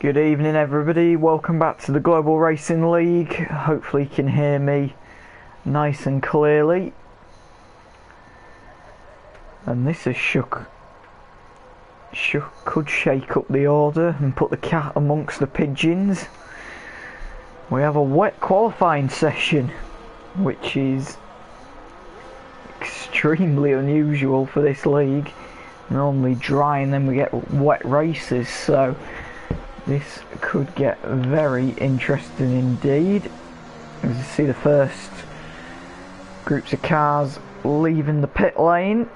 Good evening everybody, welcome back to the Global Racing League. Hopefully you can hear me nice and clearly. And this has could shake up the order and put the cat amongst the pigeons. We have a wet qualifying session, which is extremely unusual for this league. Normally dry and then we get wet races, so this could get very interesting indeed. As you see, the first groups of cars leaving the pit lane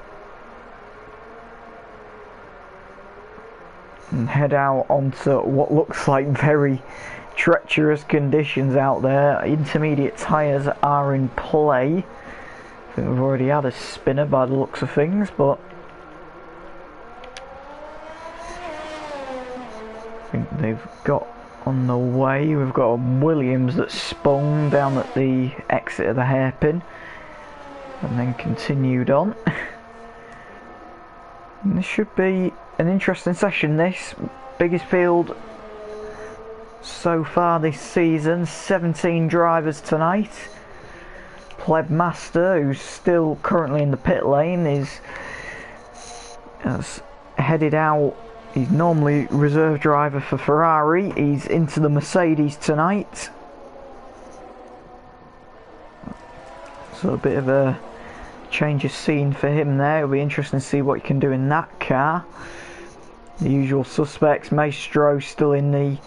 and head out onto what looks like very treacherous conditions out there. Intermediate tyres are in play. I think we've already had a spinner by the looks of things, but I think they've got on the way. We've got a Williams that spun down at the exit of the hairpin and then continued on. And this should be an interesting session, this. Biggest field so far this season, 17 drivers tonight. Pleb Master, who's still currently in the pit lane, has headed out. He's normally reserve driver for Ferrari. He's into the Mercedes tonight. So a bit of a change of scene for him there. It'll be interesting to see what he can do in that car. The usual suspects, Maestro still in the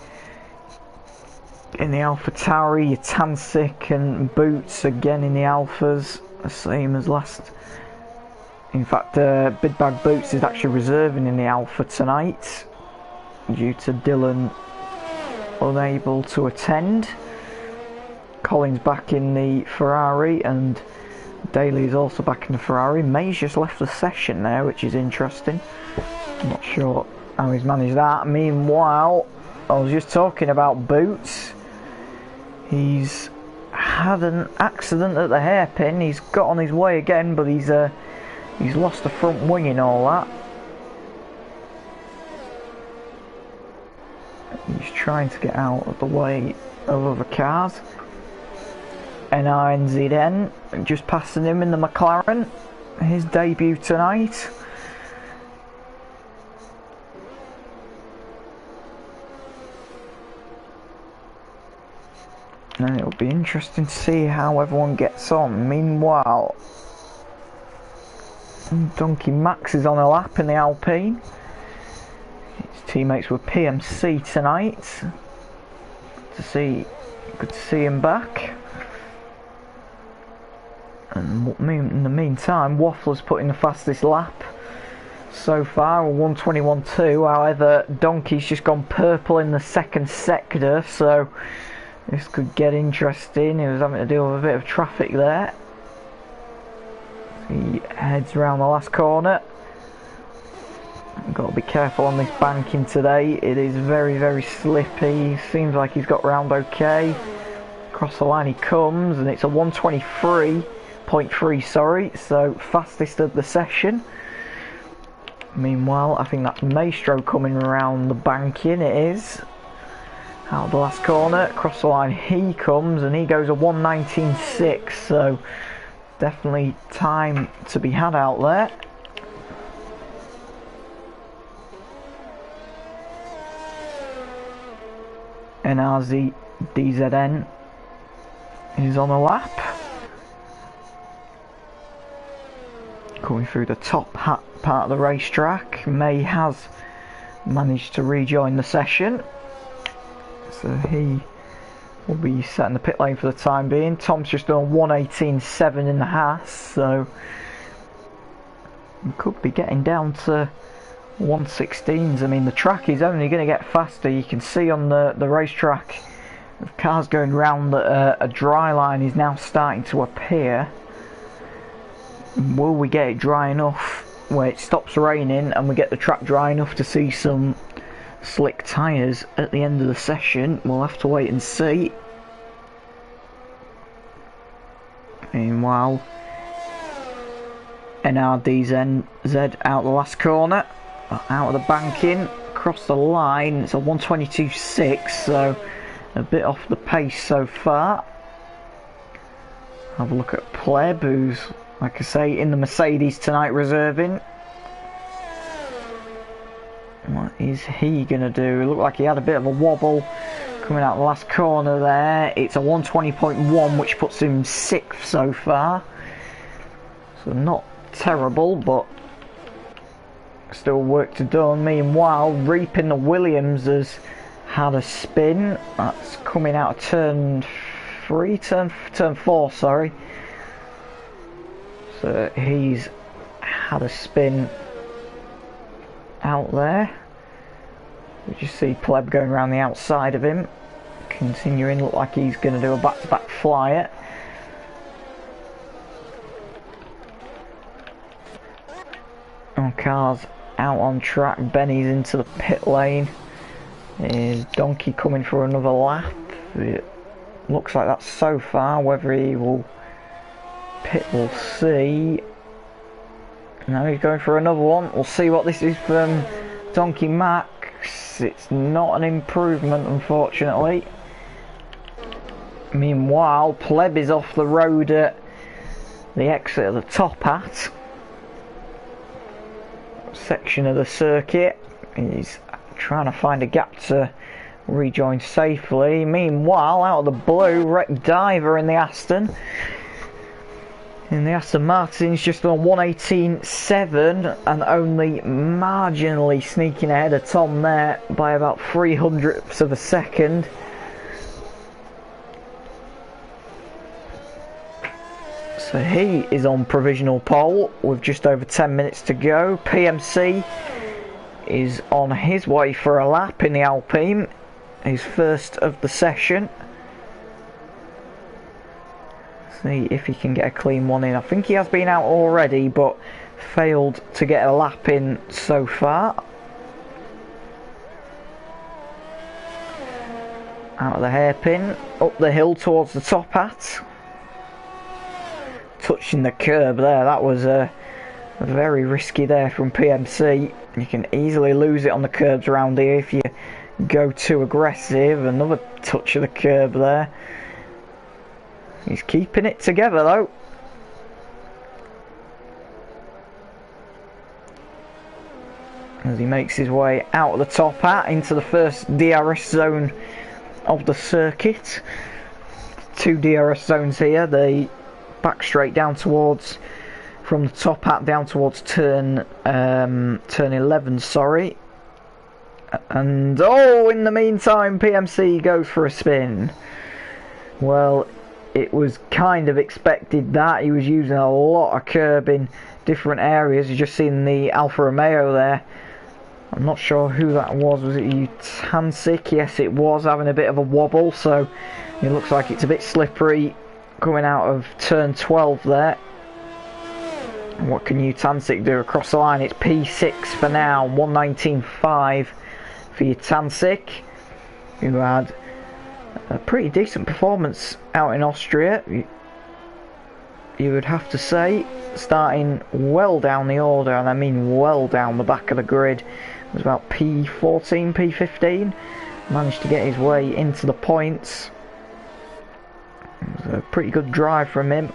AlphaTauri, Tansik and Boots again in the Alphas, the same as last. In fact, Big Bag Boots is actually reserving in the Alpha tonight due to Dylan unable to attend. Collins back in the Ferrari and Daly is also back in the Ferrari. May's just left the session there, which is interesting. I'm not sure how he's managed that. Meanwhile, I was just talking about Boots. He's had an accident at the hairpin. He's got on his way again, but he's lost the front wing and all that. He's trying to get out of the way of other cars. NRNZN just passing him in the McLaren. His debut tonight. And it'll be interesting to see how everyone gets on. Meanwhile, Donkey Max is on a lap in the Alpine. His teammates were PMC tonight. Good to see him back. And in the meantime, Waffler's putting the fastest lap so far, 1:21.2. However, Donkey's just gone purple in the second sector, so this could get interesting. He was having to deal with a bit of traffic there. He heads around the last corner. Got to be careful on this banking today. It is very, very slippy. Seems like he's got round okay. Across the line he comes, and it's a 1:23.3, sorry. So fastest of the session. Meanwhile, I think that's Maestro coming around the banking. It is. Out of the last corner, across the line he comes, and he goes a 1:19.6. So definitely time to be had out there. NRZ DZN is on a lap. Coming through the top part of the racetrack. May has managed to rejoin the session. So he will be set in the pit lane for the time being. Tom's just done 1:18.7 in the Haas, so we could be getting down to 1:16s. I mean, the track is only going to get faster. You can see on the racetrack of cars going round that a dry line is now starting to appear. Will we get it dry enough where it stops raining and we get the track dry enough to see some slick tyres at the end of the session? We'll have to wait and see. Meanwhile, NRDZ out the last corner, out of the banking, across the line. It's a 1:22.6, so a bit off the pace so far. Have a look at Pleb, who's, like I say, in the Mercedes tonight reserving. What is he going to do? It looked like he had a bit of a wobble coming out the last corner there. It's a 1:20.1, which puts him 6th so far. So not terrible, but still work to do. Meanwhile, Reaping the Williams has had a spin. That's coming out of turn 4, sorry. So he's had a spin out there. We just see Pleb going around the outside of him, continuing. Look like he's going to do a back-to-back flyer. Cars out on track. Benny's into the pit lane. Is Donkey coming for another lap? It looks like that's so far. Whether he will pit, we'll see. No, he's going for another one. We'll see what this is from Donkey Max. It's not an improvement, unfortunately. Meanwhile, Pleb is off the road at the exit of the Top Hat section of the circuit. He's trying to find a gap to rejoin safely. Meanwhile, out of the blue, Wreck Diver in the Aston. In the Aston Martin's just on 1:18.7 and only marginally sneaking ahead of Tom there by about 0.03 of a second. So he is on provisional pole with just over 10 minutes to go. PMC is on his way for a lap in the Alpine, his first of the session. See if he can get a clean one in. I think he has been out already, but failed to get a lap in so far. Out of the hairpin, up the hill towards the Top Hat. Touching the curb there, that was very risky there from PMC. You can easily lose it on the curbs around here if you go too aggressive. Another touch of the curb there. He's keeping it together though. As he makes his way out of the Top Hat into the first DRS zone of the circuit. 2 DRS zones here. They back straight down towards, from the Top Hat down towards turn 11, sorry. And oh, in the meantime, PMC goes for a spin. Well, it was kind of expected that. He was using a lot of curb in different areas. You've just seen the Alfa Romeo there. I'm not sure who that was. Was it Utancic? Yes, it was, having a bit of a wobble, so it looks like it's a bit slippery coming out of turn 12 there. What can Utancic do across the line? It's P6 for now, 1:19.5 for Utancic, who had a pretty decent performance out in Austria, you would have to say, starting well down the order, and I mean well down the back of the grid. It was about P14, P15, managed to get his way into the points. It was a pretty good drive from him.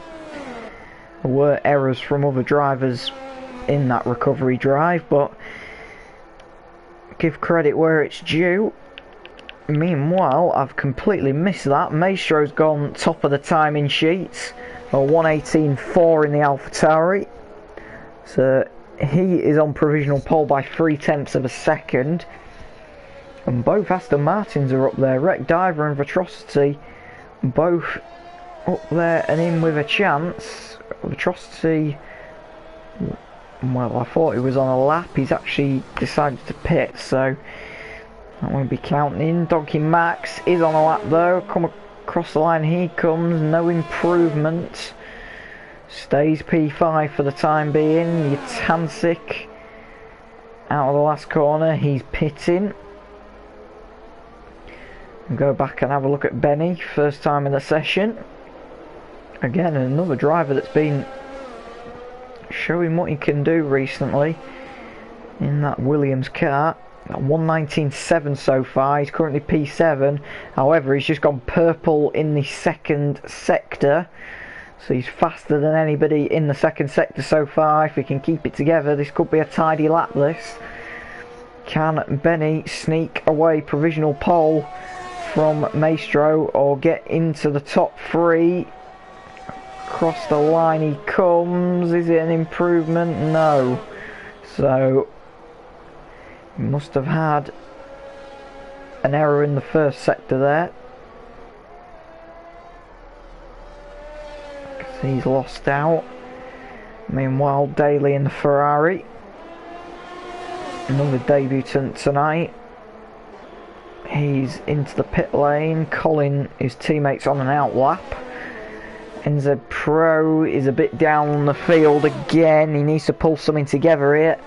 There were errors from other drivers in that recovery drive, but give credit where it's due. Meanwhile, I've completely missed that. Maestro's gone top of the timing sheets, or 1:18.4 in the AlphaTauri. So he is on provisional pole by 0.3 of a second. And both Aston Martins are up there. Wreck Diver and Vitrocity both up there and in with a chance. Vitrocity, well, I thought he was on a lap. He's actually decided to pit, so that won't be counting. Donkey Max is on a lap though. Come across the line, he comes. No improvement. Stays P5 for the time being. Utancic out of the last corner. He's pitting. Go back and have a look at Benny. First time in the session. Again, another driver that's been showing what he can do recently in that Williams car. 119.7 so far. He's currently P7. However, he's just gone purple in the second sector. So he's faster than anybody in the second sector so far. If he can keep it together, this could be a tidy lap, this. Can Benny sneak away provisional pole from Maestro or get into the top three? Across the line he comes. Is it an improvement? No. So he must have had an error in the first sector there. He's lost out. Meanwhile, Daly in the Ferrari. Another debutant tonight. He's into the pit lane. Colin, his teammates on an out lap. NZ Pro is a bit down the field again. He needs to pull something together here.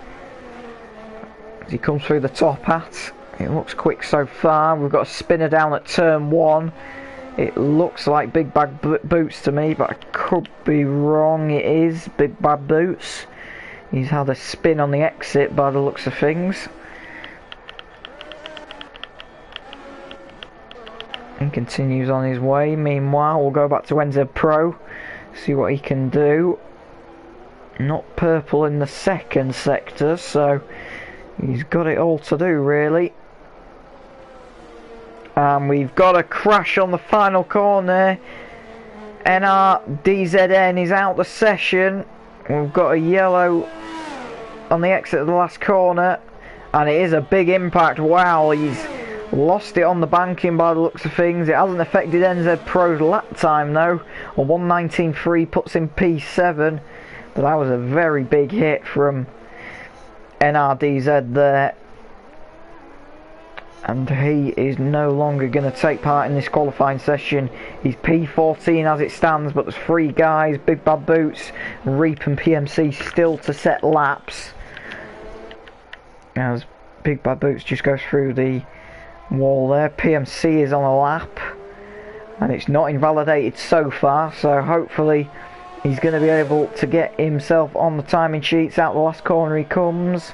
As he comes through the top hat. It looks quick so far. We've got a spinner down at turn 1. It looks like Big Bag Boots to me, but I could be wrong. It is Big Bag Boots. He's had a spin on the exit by the looks of things. And continues on his way. Meanwhile, we'll go back to NZ Pro, see what he can do. Not purple in the second sector, so he's got it all to do really. And we've got a crash on the final corner. NRDZN is out the session. We've got a yellow on the exit of the last corner, and it is a big impact. Wow, he's lost it on the banking by the looks of things. It hasn't affected NZ Pro's lap time though. A 119.3 puts him P7, but that was a very big hit from NRDZ there. And he is no longer going to take part in this qualifying session. He's P14 as it stands, but there's 3 guys, Big Bad Boots, Reap and PMC still to set laps. As Big Bad Boots just goes through the wall there. PMC is on a lap, and it's not invalidated so far, so hopefully he's going to be able to get himself on the timing sheets. Out the last corner he comes.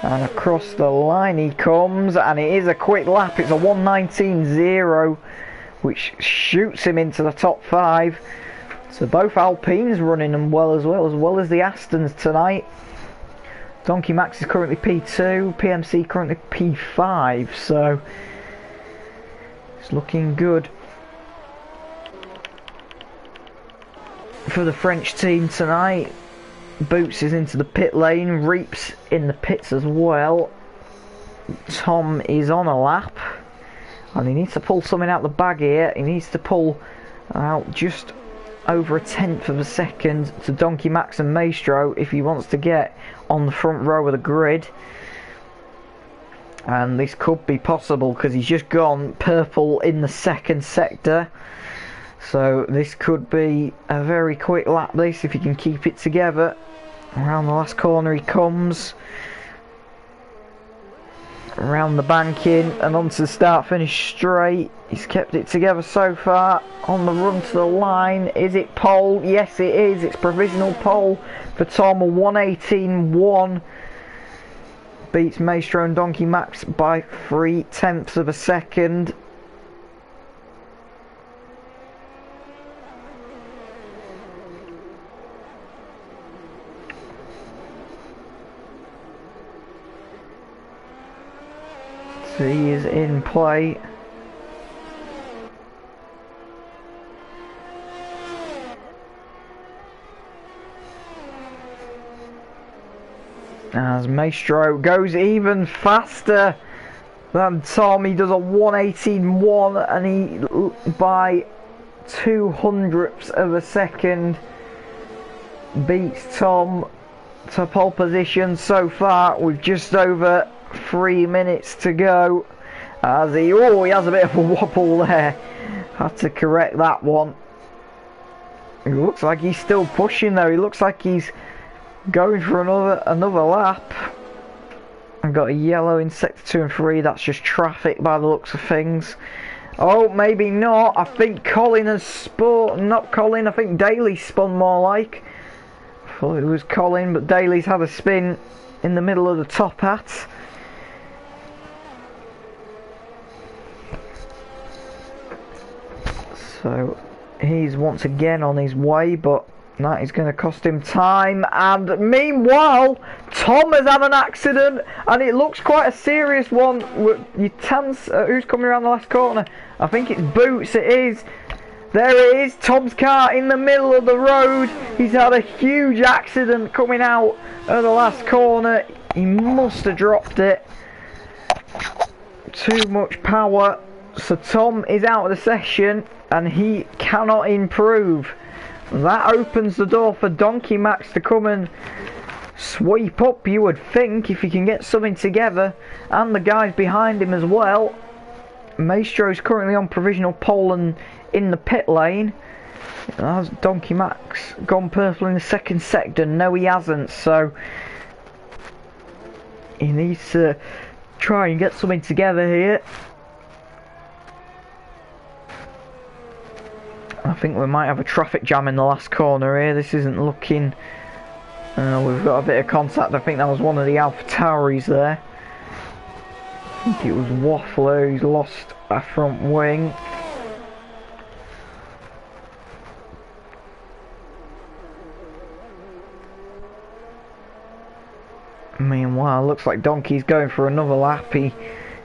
And across the line he comes, and it is a quick lap. It's a 119.0, which shoots him into the top 5. So both Alpines running them well as the Astons tonight. Donkey Max is currently P2, PMC currently P5, so it's looking good for the French team tonight. Boots is into the pit lane, Reap's in the pits as well. Tom is on a lap, and he needs to pull something out the bag here. He needs to pull out just over a 1/10 of a second to Donkey Max and Maestro if he wants to get on the front row of the grid. And this could be possible because he's just gone purple in the second sector. So this could be a very quick lap, this, if he can keep it together. Around the last corner he comes. Around the banking and onto the start finish straight. He's kept it together so far. On the run to the line. Is it pole? Yes it is. It's provisional pole for Tom. 118.1. Beats Maestro and Donkey Max by 0.3 of a second. He is in play. As Maestro goes even faster than Tom. He does a 118.1 and he by 0.02 of a second beats Tom to pole position so far with just over 3 minutes to go. As he has a bit of a wobble there. Had to correct that one. It looks like he's still pushing though. He looks like he's going for another lap. I've got a yellow in sector 2 and 3. That's just traffic by the looks of things. Oh, maybe not. I think Colin has spun. Not Colin. I think Daly spun more like. I thought it was Colin, but Daly's had a spin in the middle of the top hat. So he's once again on his way, but that is going to cost him time. And meanwhile, Tom has had an accident, and it looks quite a serious one. Who's coming around the last corner? I think it's Boots, it is. There it is, Tom's car in the middle of the road. He's had a huge accident coming out of the last corner. He must have dropped it. Too much power. So Tom is out of the session, and he cannot improve. That opens the door for Donkey Max to come and sweep up, you would think, if he can get something together. And the guys behind him as well. Maestro is currently on provisional pole and in the pit lane. Has Donkey Max gone purple in the second sector? No, he hasn't. So he needs to try and get something together here. I think we might have a traffic jam in the last corner here. This isn't looking... we've got a bit of contact. I think that was one of the AlphaTauris there. I think it was Waffler who's lost a front wing. Meanwhile, looks like Donkey's going for another lap. He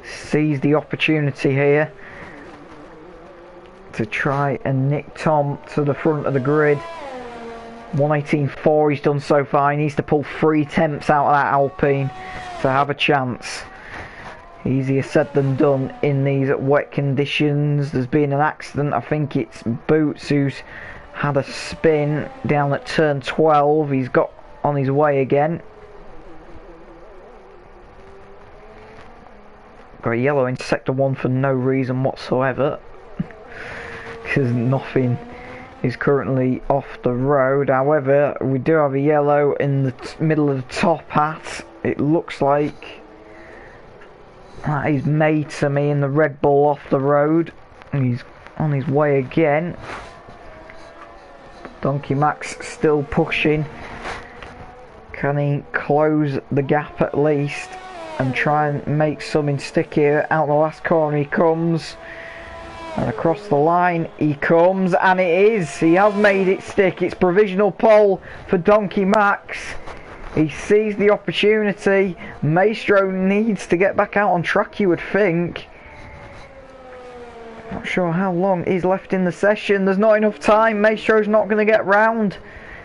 sees the opportunity here to try and nick Tom to the front of the grid. 1:18.4 he's done so far. He needs to pull 3 tenths out of that Alpine to have a chance. Easier said than done in these wet conditions. There's been an accident. I think it's Boots who's had a spin down at turn 12. He's got on his way again. Got a yellow in sector 1 for no reason whatsoever. Because nothing is currently off the road. However, we do have a yellow in the middle of the top hat. It looks like that is made to me in the Red Bull off the road. He's on his way again. Donkey Max still pushing. Can he close the gap at least and try and make something stick here? Out the last corner he comes. And across the line he comes, and it is. He has made it stick. It's provisional pole for Donkey Max. He sees the opportunity. Maestro needs to get back out on track, you would think. Not sure how long is left in the session. There's not enough time. Maestro's not going to get round.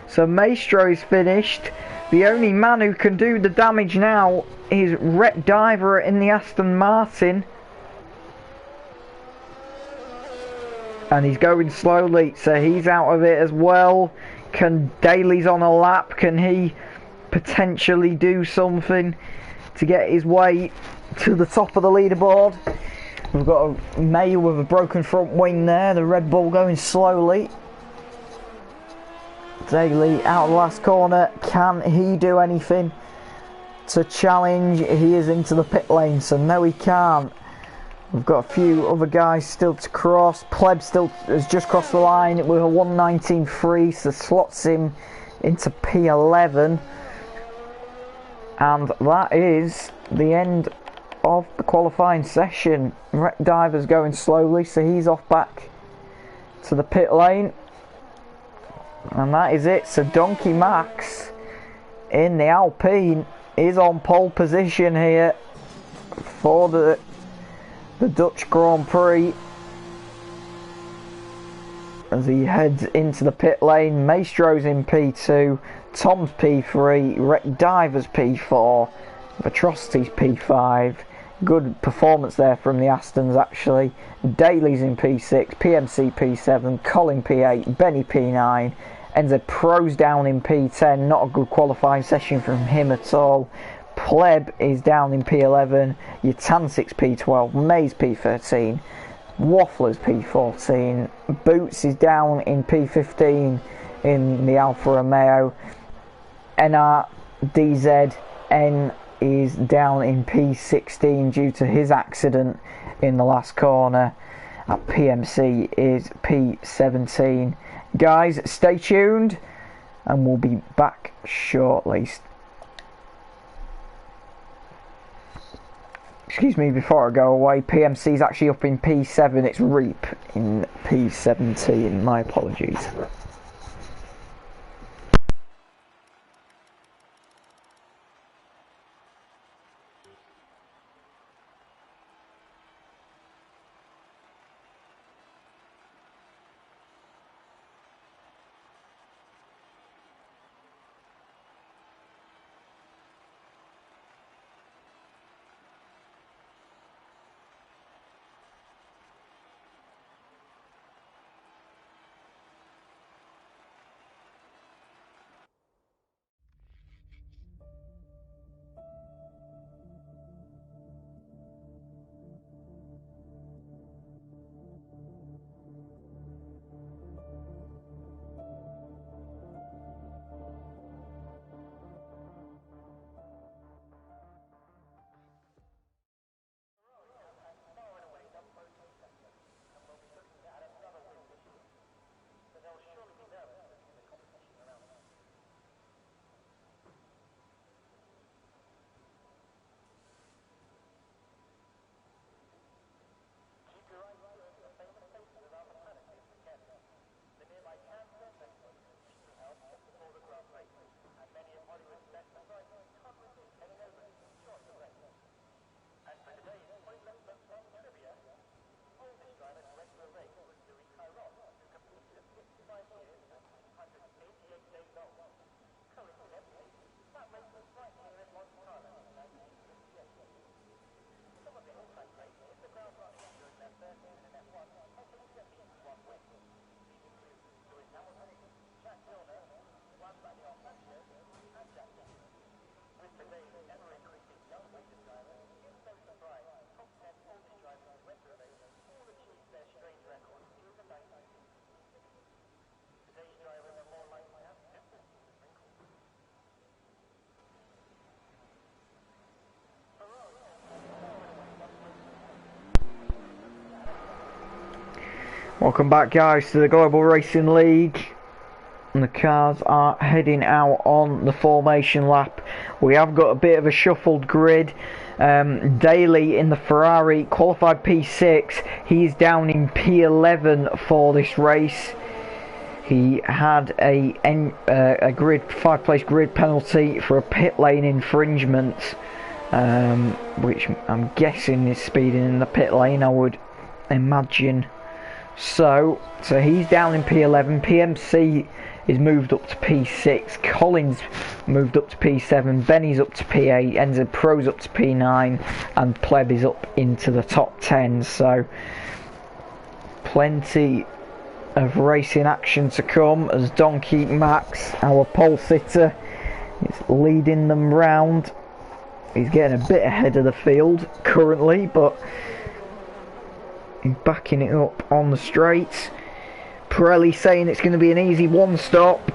So Maestro is finished. The only man who can do the damage now is Wreck Diver in the Aston Martin. And he's going slowly, so he's out of it as well. Can Daly's on a lap? Can he potentially do something to get his way to the top of the leaderboard? We've got a May with a broken front wing there. The Red Bull going slowly. Daly out of the last corner. Can he do anything to challenge? He is into the pit lane, so no, he can't. We've got a few other guys still to cross. Pleb still has just crossed the line with a 1:19.3, so slots him into P11. And that is the end of the qualifying session. Wreck Diver's going slowly, so he's off back to the pit lane. And that is it. So Donkey Max in the Alpine is on pole position here for the Dutch Grand Prix as he heads into the pit lane. Maestro's in P2, Tom's P3, Wreck Diver's P4, Atrocity's P5. Good performance there from the Astons actually. Daly's in P6, PMC P7, Colin P8, Benny P9, NZ Pro's down in P10. Not a good qualifying session from him at all. Pleb is down in P11, Yatansic's P12, May's P13, Waffler's P14, Boots is down in P15 in the Alfa Romeo, NRDZN is down in P16 due to his accident in the last corner. At PMC is P17. Guys, stay tuned and we'll be back shortly. Excuse me before I go away, PMC's actually up in P7, it's Reap in P17, my apologies. Welcome back, guys, to the Global Racing League. And the cars are heading out on the formation lap. We have got a bit of a shuffled grid. Daly in the Ferrari qualified P6. He's down in P11 for this race. He had a grid 5-place grid penalty for a pit lane infringement, which I'm guessing is speeding in the pit lane, I would imagine. So he's down in P11. PMC is moved up to P6. Collins moved up to P7. Benny's up to P8. NZ Pro's up to P9, and Pleb is up into the top 10. So plenty of racing action to come as Donkey Max, our pole sitter, is leading them round. He's getting a bit ahead of the field currently, but he's backing it up on the straights. Pirelli saying it's going to be an easy one stop.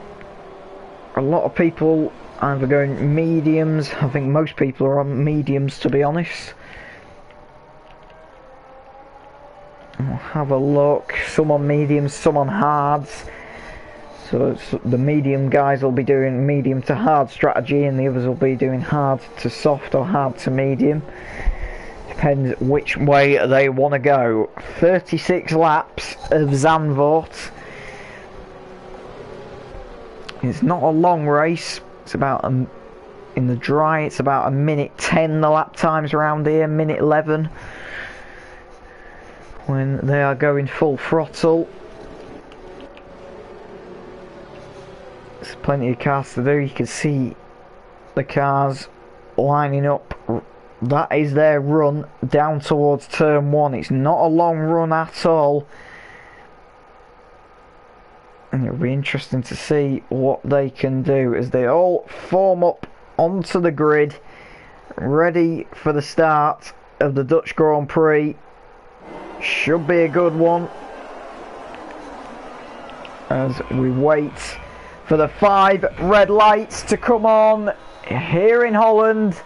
A lot of people either going mediums. I think most people are on mediums, to be honest. We'll have a look. Some on mediums, some on hards. So the medium guys will be doing medium to hard strategy, and the others will be doing hard to soft or hard to medium. Depends which way they want to go. 36 laps of Zandvoort. It's not a long race. It's about in the dry. It's about 1:10. The lap times around here, 1:11 when they are going full throttle. There's plenty of cars to do. You can see the cars lining up. That is their run down towards turn 1. It's not a long run at all, and it'll be interesting to see what they can do as they all form up onto the grid, ready for the start of the Dutch Grand Prix. Should be a good one as we wait for the 5 red lights to come on here in Holland.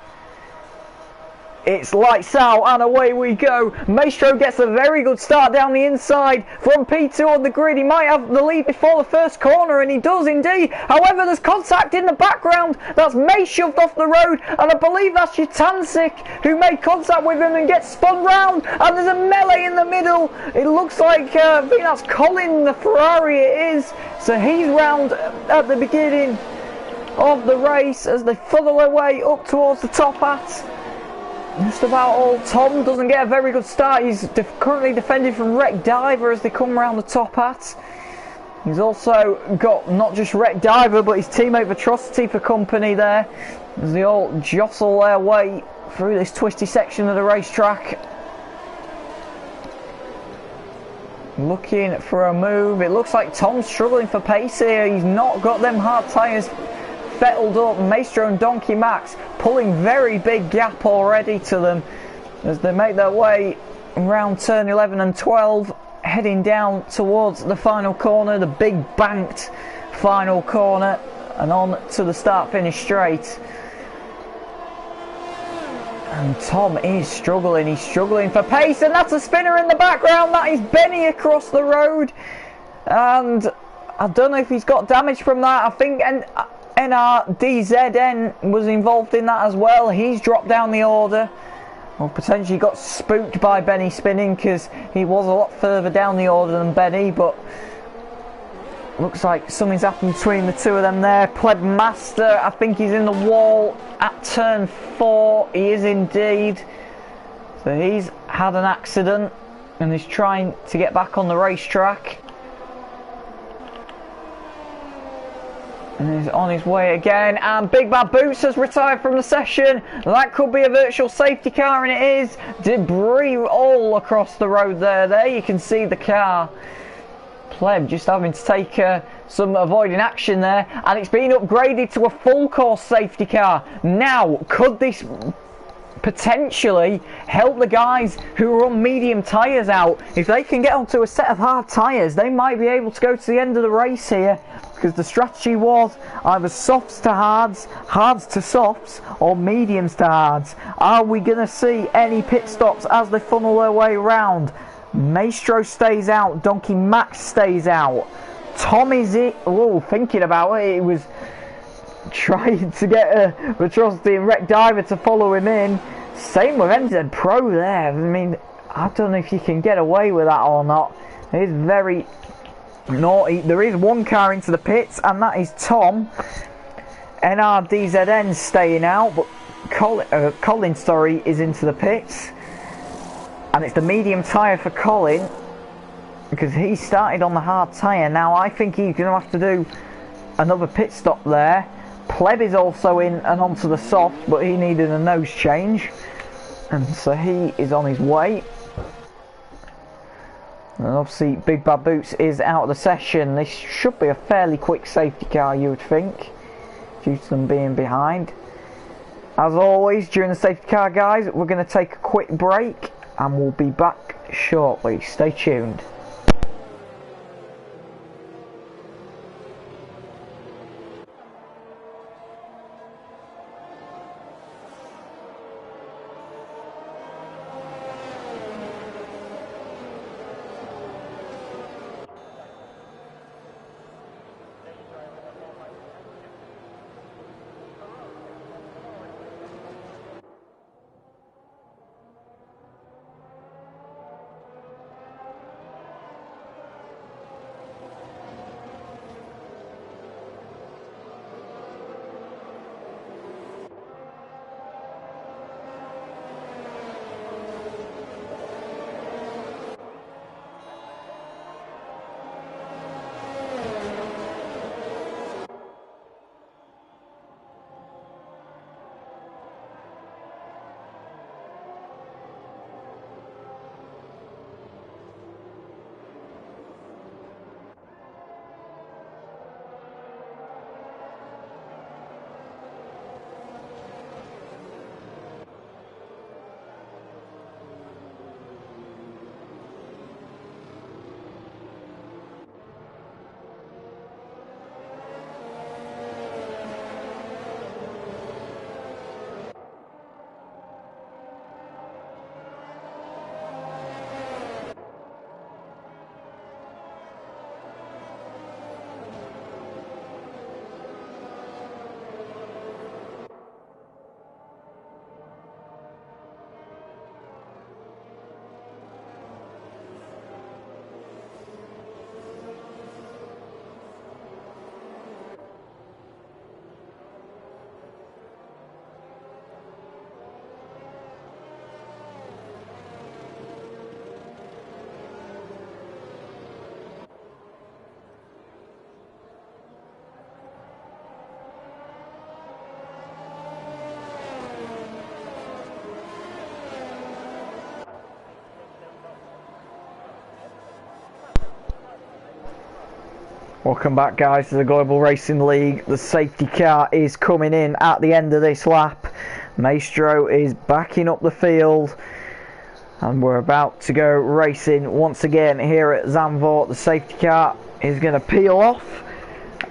It's lights out and away we go. Maestro gets a very good start down the inside from P2 on the grid. He might have the lead before the first corner, and he does indeed. However, there's contact in the background. That's May shoved off the road, and I believe that's Jatancic who made contact with him and gets spun round, and there's a melee in the middle. It looks like I think that's Colin the Ferrari it is. So he's round at the beginning of the race as they funnel their way up towards the top hat. Just about all. Tom doesn't get a very good start. He's currently defending from Wreck Diver as they come around the top hat. He's also got not just Wreck Diver but his teammate Atrocity for company there as they all jostle their way through this twisty section of the racetrack. Looking for a move. It looks like Tom's struggling for pace here. He's not got them hard tyres fettled up. Maestro and Donkey Max pulling very big gap already to them as they make their way around turn 11 and 12, heading down towards the final corner, the big banked final corner, and on to the start finish straight. And Tom is struggling. He's struggling for pace, and that's a spinner in the background. That is Benny across the road, and I don't know if he's got damage from that. I think NRDZN was involved in that as well. He's dropped down the order, or potentially got spooked by Benny spinning because he was a lot further down the order than Benny, but looks like something's happened between the two of them there. Pleb Master, I think he's in the wall at turn 4. He is indeed. So he's had an accident and is trying to get back on the racetrack. And he's on his way again, and Big Bad Boots has retired from the session. That could be a virtual safety car, and it is. Debris all across the road there. There you can see the car. Pleb just having to take some avoiding action there, and it's been upgraded to a full course safety car. Now, could this potentially help the guys who are on medium tyres out? If they can get onto a set of hard tyres, they might be able to go to the end of the race here, because the strategy was either softs to hards, hards to softs, or mediums to hards. Are we going to see any pit stops as they funnel their way round? Maestro stays out, Donkey Max stays out. Tom is thinking about it. He was trying to get Atrocity and Wreck Diver to follow him in. Same with MZ Pro there. I mean, I don't know if you can get away with that or not. It is very naughty. There is one car into the pits, and that is Tom. NRDZN staying out, but Colin is into the pits, and it's the medium tyre for Colin because he started on the hard tyre. Now I think he's going to have to do another pit stop there. Pleb is also in and onto the soft, but he needed a nose change, and so he is on his way. And obviously Big Bad Boots is out of the session. This should be a fairly quick safety car, you would think, due to them being behind. As always, during the safety car, guys, we're going to take a quick break and we'll be back shortly. Stay tuned. Welcome back, guys, to the Global Racing League. The safety car is coming in at the end of this lap. Maestro is backing up the field, and we're about to go racing once again here at Zandvoort. The safety car is going to peel off,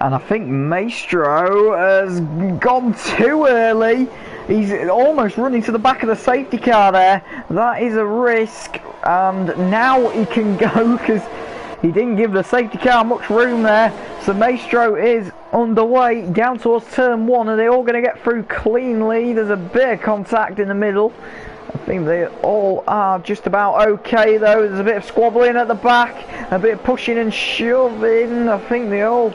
and I think Maestro has gone too early. He's almost running to the back of the safety car there. That is a risk, and now he can go because he didn't give the safety car much room there. So Maestro is underway down towards turn 1. Are they all going to get through cleanly? There's a bit of contact in the middle. I think they all are just about okay though. There's a bit of squabbling at the back, a bit of pushing and shoving. I think they all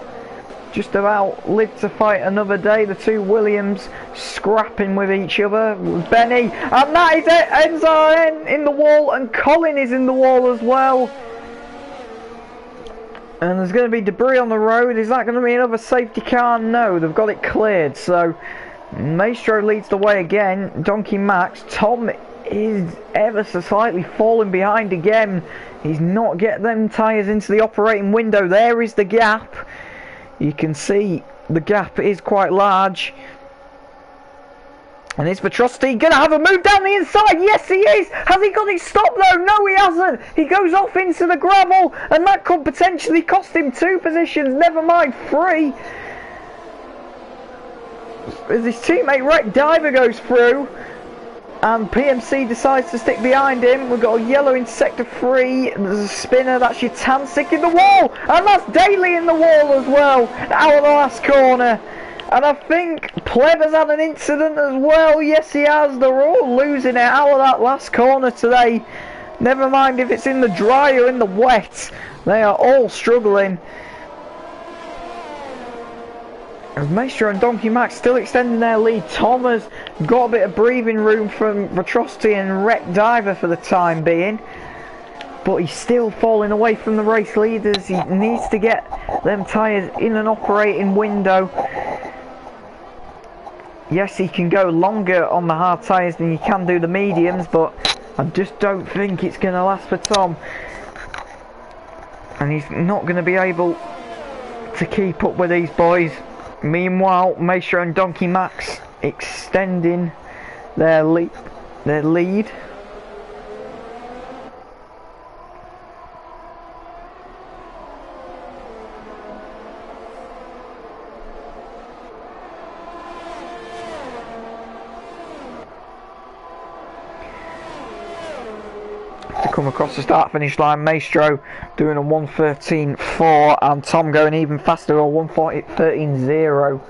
just about live to fight another day. The two Williams scrapping with each other. Benny, and that is it. Enzo in the wall, and Colin is in the wall as well. And there's going to be debris on the road. Is that going to be another safety car? No, they've got it cleared. So Maestro leads the way again. Donkey Max. Tom is ever so slightly falling behind again. He's not getting them tyres into the operating window. There is the gap. You can see the gap is quite large. And is Vetrosity going to have a move down the inside? Yes, he is. Has he got it stopped though? No, he hasn't. He goes off into the gravel, and that could potentially cost him 2 positions, never mind 3. As his teammate Wreck Diver goes through, and PMC decides to stick behind him. We've got a yellow in sector 3. There's a spinner. That's your Tansik in the wall, and that's Daly in the wall as well, out of the last corner. And I think Plev has had an incident as well. Yes, he has. They're all losing it out of that last corner today. Never mind if it's in the dry or in the wet. They are all struggling. As Maestro and Donkey Max still extending their lead. Tom has got a bit of breathing room from Vetrosity and Wreck Diver for the time being. But he's still falling away from the race leaders. He needs to get them tyres in an operating window. Yes, he can go longer on the hard tyres than you can do the mediums, but I just don't think it's going to last for Tom. And he's not going to be able to keep up with these boys. Meanwhile, Maestro and Donkey Max extending their lead. Come across the start finish line. Maestro doing a 1:13.4 and Tom going even faster, a 1:13.0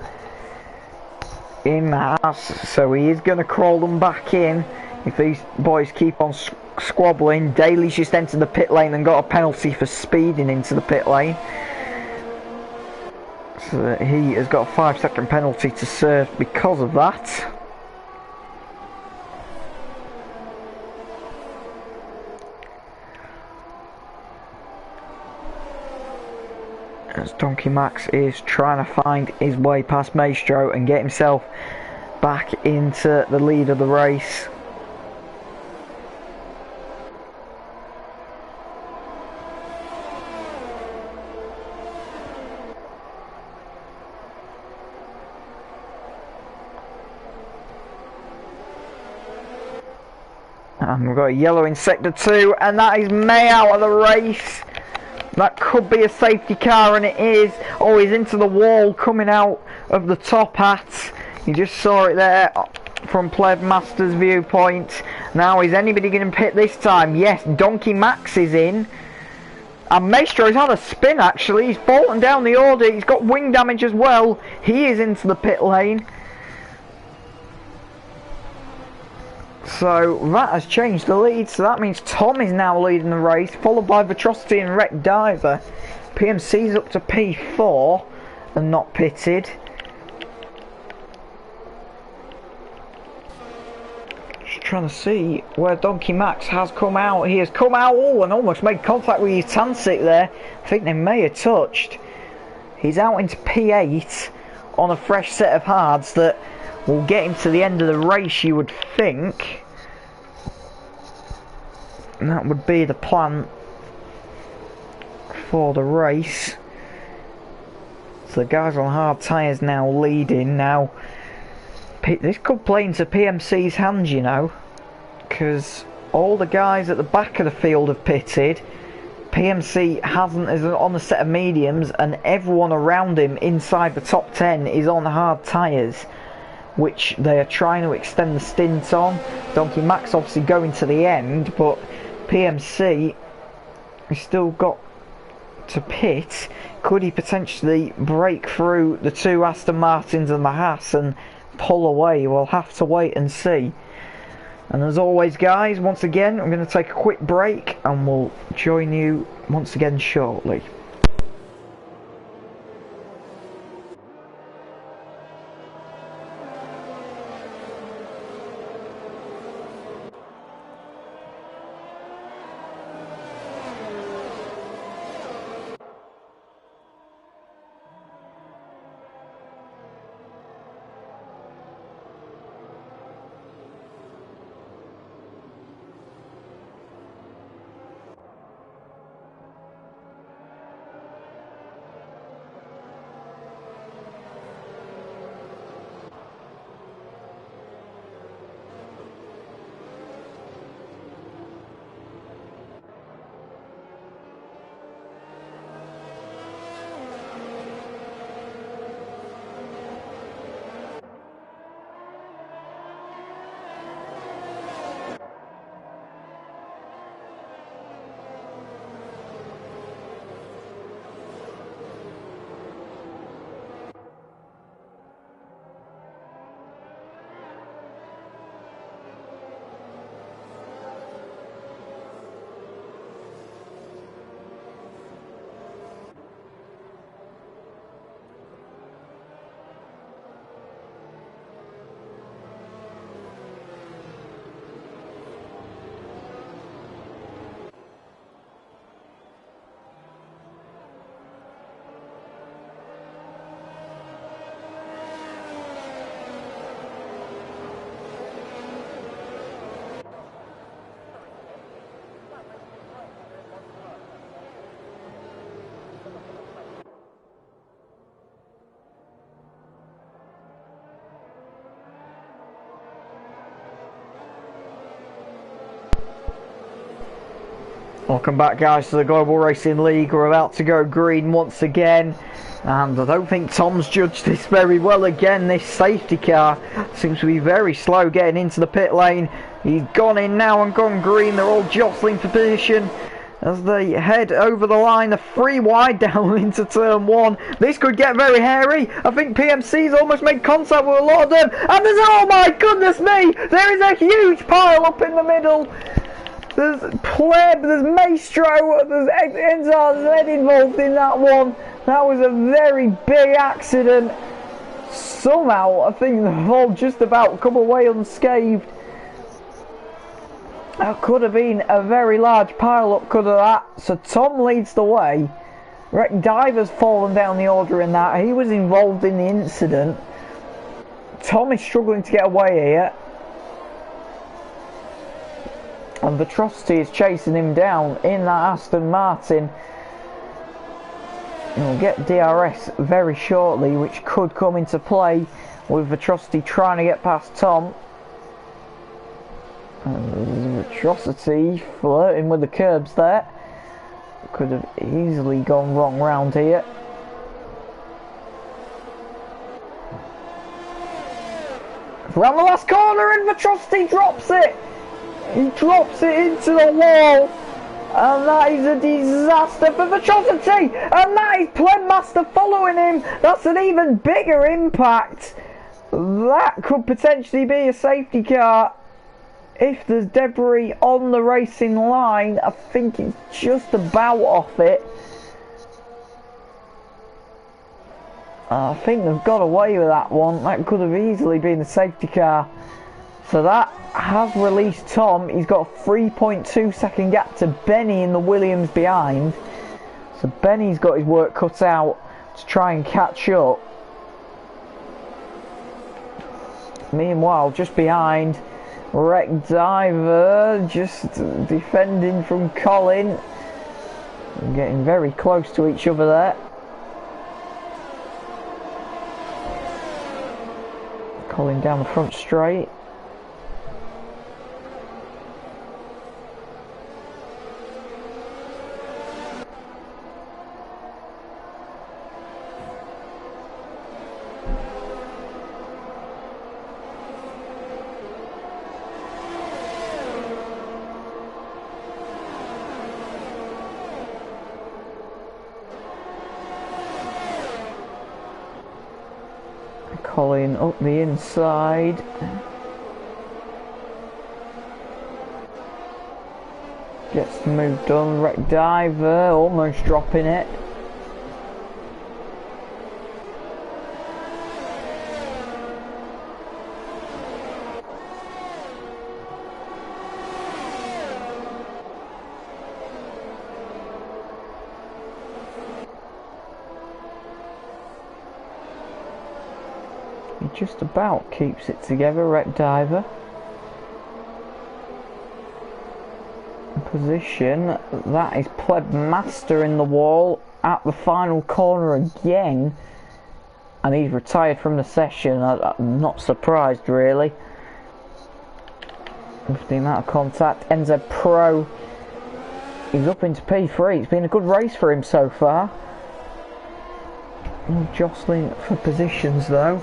in house. So he is going to crawl them back in if these boys keep on squabbling. Daly's just entered the pit lane and got a penalty for speeding into the pit lane, so he has got a 5-second penalty to serve because of that. As Donkey Max is trying to find his way past Maestro and get himself back into the lead of the race. And we've got a yellow in sector 2, and that is May out of the race. That could be a safety car, and it is. Oh, he's into the wall coming out of the top hat. You just saw it there from Plev Master's viewpoint. Now, is anybody going to pit this time? Yes, Donkey Max is in. And Maestro's had a spin, actually. He's fallen down the order. He's got wing damage as well. He is into the pit lane. So that has changed the lead, so that means Tom is now leading the race, followed by Vetrosity and Wreck Diver. PMC's up to P4 and not pitted. Just trying to see where Donkey Max has come out. He has come out and almost made contact with his Tansik there. I think they may have touched. He's out into P8 on a fresh set of hards that will get him to the end of the race, you would think. And that would be the plan for the race. So the guys on hard tyres now leading. Now, this could play into PMC's hands, you know, because all the guys at the back of the field have pitted. PMC is on a set of mediums, and everyone around him inside the top 10 is on hard tyres, which they are trying to extend the stint on. Donkey Max obviously going to the end, but PMC has still got to pit. Could he potentially break through the two Aston Martins and the Haas and pull away? We'll have to wait and see. And as always, guys, once again, I'm going to take a quick break and we'll join you once again shortly. Welcome back, guys, to the Global Racing League. We're about to go green once again, and I don't think Tom's judged this very well again. This safety car seems to be very slow getting into the pit lane. He's gone in now and gone green. They're all jostling for position as they head over the line. The 3 wide down into turn 1. This could get very hairy. I think PMC's almost made contact with a lot of them, and there's, oh my goodness me, there is a huge pile up in the middle. There's Pleb, there's Maestro, there's Enzar's involved in that one. That was a very big accident. Somehow, I think they've all just about come away unscathed. That could have been a very large pile-up, could have that. So Tom leads the way. Wreck Diver's fallen down the order in that. He was involved in the incident. Tom is struggling to get away here. And Vitrosity is chasing him down in that Aston Martin. We'll get DRS very shortly, which could come into play with Vitrosity trying to get past Tom. And Vitrosity flirting with the curbs there. Could have easily gone wrong round here. Round the last corner and Vitrosity drops it. He drops it into the wall, and that is a disaster for Vitrosity, and that is Plemmaster following him. That's an even bigger impact. That could potentially be a safety car if there's debris on the racing line. I think it's just about off it. I think they've got away with that one. That could have easily been a safety car. So that has released Tom. He's got a 3.2 second gap to Benny in the Williams behind. So Benny's got his work cut out to try and catch up. Meanwhile, just behind, Wreck Diver just defending from Colin. Getting very close to each other there. Colin down the front straight. Colin up the inside. Gets the move done. Wreck diver, almost dropping it. He just about keeps it together, wreck diver. Position, that is pleb master in the wall at the final corner again, and he's retired from the session. I'm not surprised really with the amount of contact. NZ Pro, he's up into P3. It's been a good race for him so far. Jostling for positions though.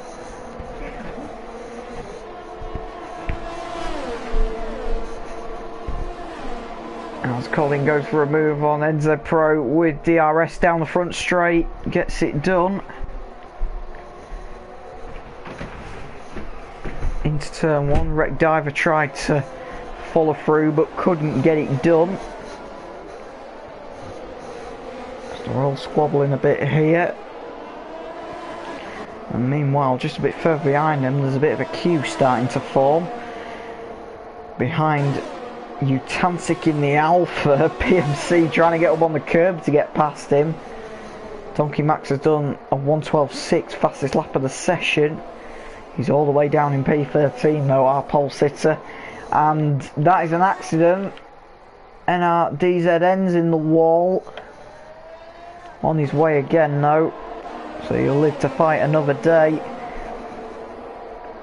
As Colin goes for a move on NZ Pro with DRS down the front straight, gets it done. Into turn one, wreck diver tried to follow through but couldn't get it done. So they're all squabbling a bit here. And meanwhile, just a bit further behind them, there's a bit of a queue starting to form. Behind Utancic in the Alpha, PMC trying to get up on the curb to get past him. Donkey Max has done a 1:12.6, fastest lap of the session. He's all the way down in P13 though, our pole sitter. And that is an accident. And our DZN's in the wall. On his way again though. So he'll live to fight another day.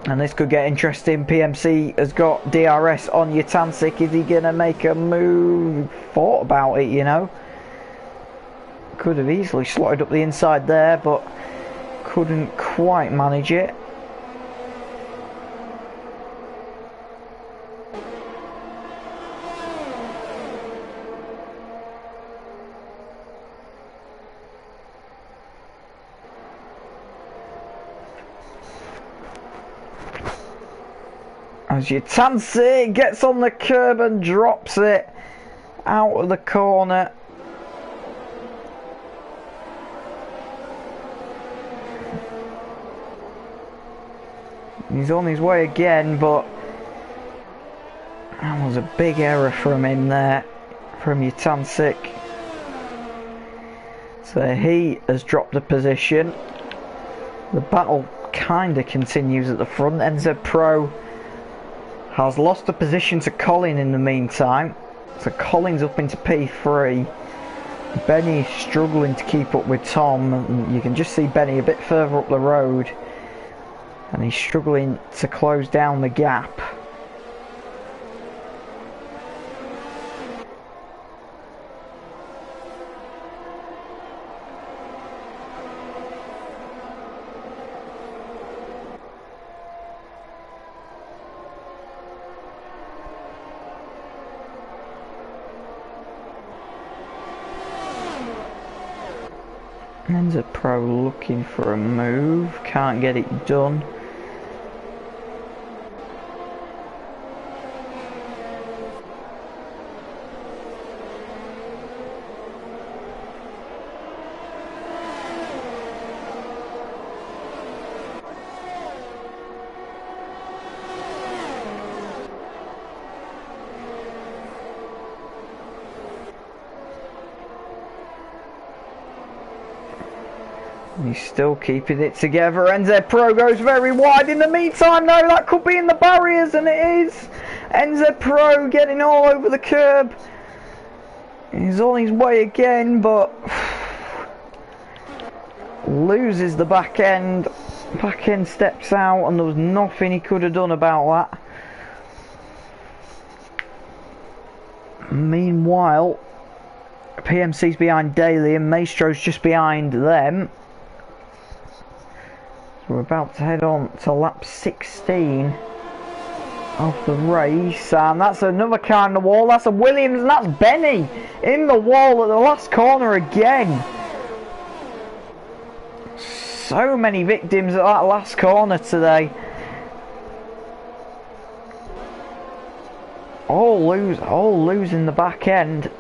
And this could get interesting. PMC has got DRS on Utancic. Is he going to make a move? Thought about it, you know. Could have easily slotted up the inside there, but couldn't quite manage it. As Utancic gets on the curb and drops it out of the corner. He's on his way again, but that was a big error from him there, from Utancic. So he has dropped a position. The battle kind of continues at the front. NZ Pro has lost a position to Colin in the meantime. So Colin's up into P3. Benny struggling to keep up with Tom. And you can just see Benny a bit further up the road. And he's struggling to close down the gap. NZ Pro looking for a move, can't get it done. He's still keeping it together. NZ Pro goes very wide in the meantime. No, that could be in the barriers, and it is. NZ Pro getting all over the curb. He's on his way again, but loses the back end Back end steps out, and there was nothing he could have done about that. Meanwhile, PMC's behind Daly and Maestro's just behind them. So we're about to head on to lap 16 of the race, and that's another car in the wall. That's a Williams, and that's Benny in the wall at the last corner again. So many victims at that last corner today. All losing the back end.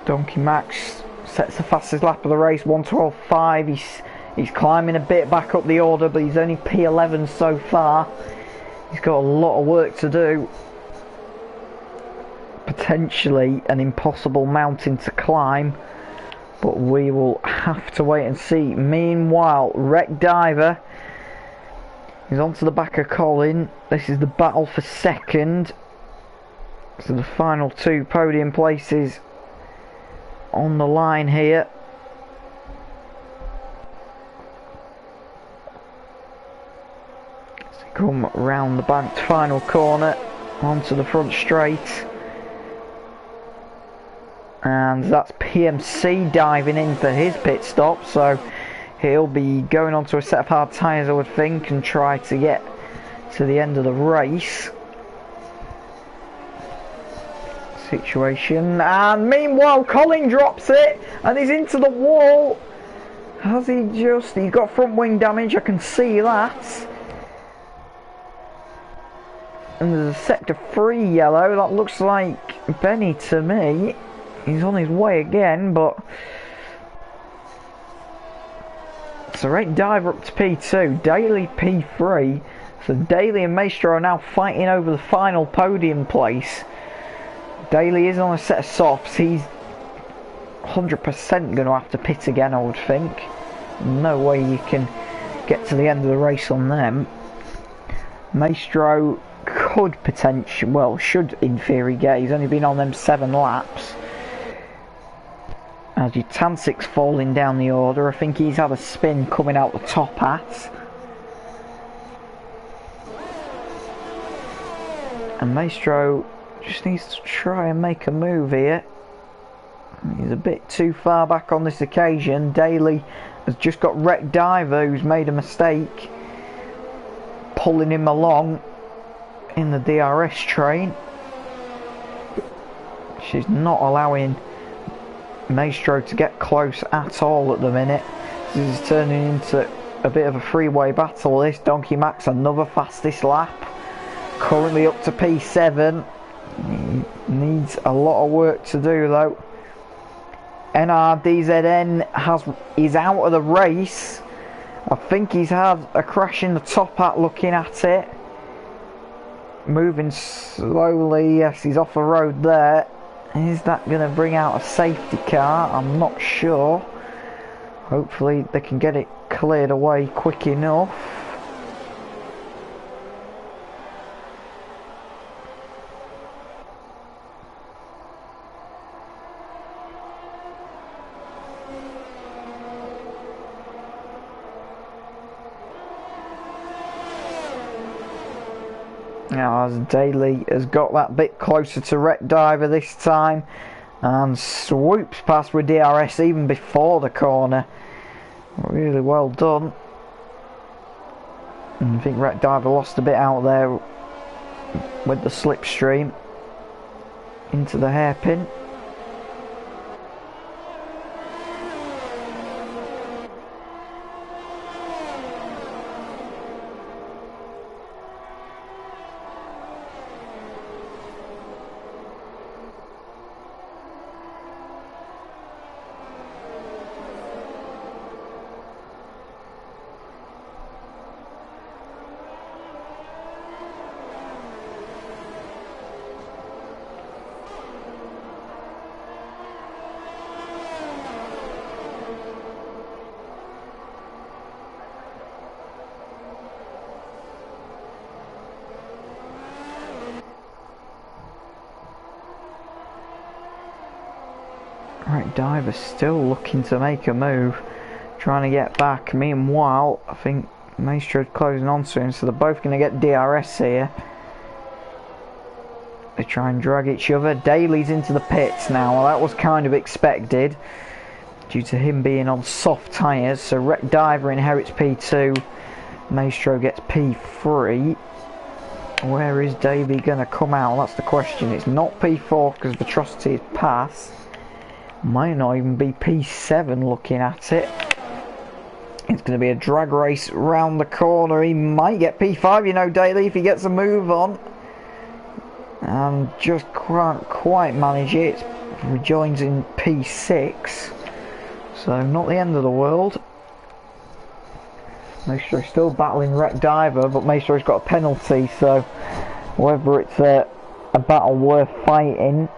Donkey Max sets the fastest lap of the race, 1:12.5. He's climbing a bit back up the order, but he's only P11 so far. He's got a lot of work to do. Potentially an impossible mountain to climb, but we will have to wait and see. Meanwhile, Wreck Diver is onto the back of Colin. This is the battle for second. So the final two podium places on the line here. So come round the banked final corner onto the front straight, and that's PMC diving in for his pit stop, so he'll be going onto a set of hard tyres, I would think, and try to get to the end of the race. Situation, and meanwhile Colin drops it and he's into the wall. Has he just? He's got front wing damage, I can see that. And there's a sector 3 yellow, that looks like Benny to me. He's on his way again, but so Wreck Diver up to P2, Daly P3. So Daly and Maestro are now fighting over the final podium place. Daly is on a set of softs. He's 100% going to have to pit again, I would think. No way you can get to the end of the race on them. Maestro could potentially, well, should in theory get. He's only been on them 7 laps. As your Tansik's falling down the order. I think he's had a spin coming out the top hat. And Maestro just needs to try and make a move here. He's a bit too far back on this occasion. Daly has just got Wreck Diver, who's made a mistake, pulling him along in the DRS train. She's not allowing Maestro to get close at all at the minute. This is turning into a bit of a freeway battle, this. Donkey Max, another fastest lap. Currently up to P7. He needs a lot of work to do though. NRDZN is out of the race. I think he's had a crash in the top hat looking at it. Moving slowly, yes, he's off the road there. Is that going to bring out a safety car? I'm not sure. Hopefully they can get it cleared away quick enough. Now, as Daly has got that bit closer to Wreck Diver this time and swoops past with DRS even before the corner. Really well done. And I think Wreck Diver lost a bit out there with the slipstream into the hairpin. Right, Diver's still looking to make a move, trying to get back. Meanwhile, I think Maestro's closing on to him, so they're both going to get DRS here. They try and drag each other. Daly's into the pits now. Well, that was kind of expected due to him being on soft tyres. So Wreck Diver inherits P2. Maestro gets P3. Where is Daly going to come out? That's the question. It's not P4 because Atrocity is passed. Might not even be P7 looking at it. It's going to be a drag race round the corner. He might get P5, you know, Daly, if he gets a move on. And just can't quite manage it. Rejoins in P6. So not the end of the world. Maestro's still battling Wreck Diver, but Maestro's got a penalty, so whether it's a battle worth fighting,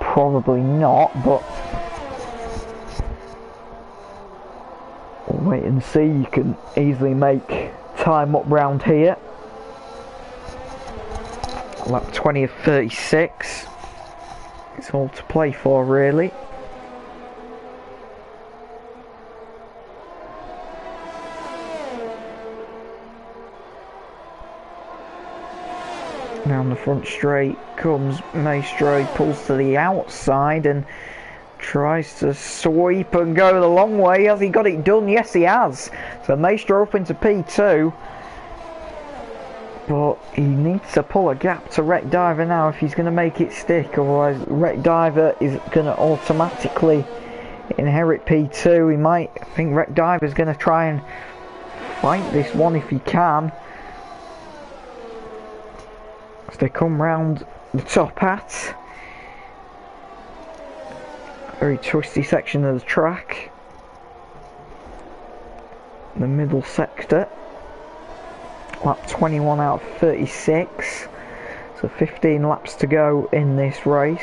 probably not, but we'll wait and see. You can easily make time up round here. Lap 20 of 36. It's all to play for, really. Now on the front straight comes Maestro, pulls to the outside and tries to sweep and go the long way. Has he got it done? Yes, he has. So Maestro up into P2. But he needs to pull a gap to Wreck Diver now if he's going to make it stick. Otherwise, Wreck Diver is going to automatically inherit P2. He might, I think Wreck Diver's going to try and fight this one if he can. As they come round the top hat. Very twisty section of the track. The middle sector. Lap 21 out of 36. So 15 laps to go in this race.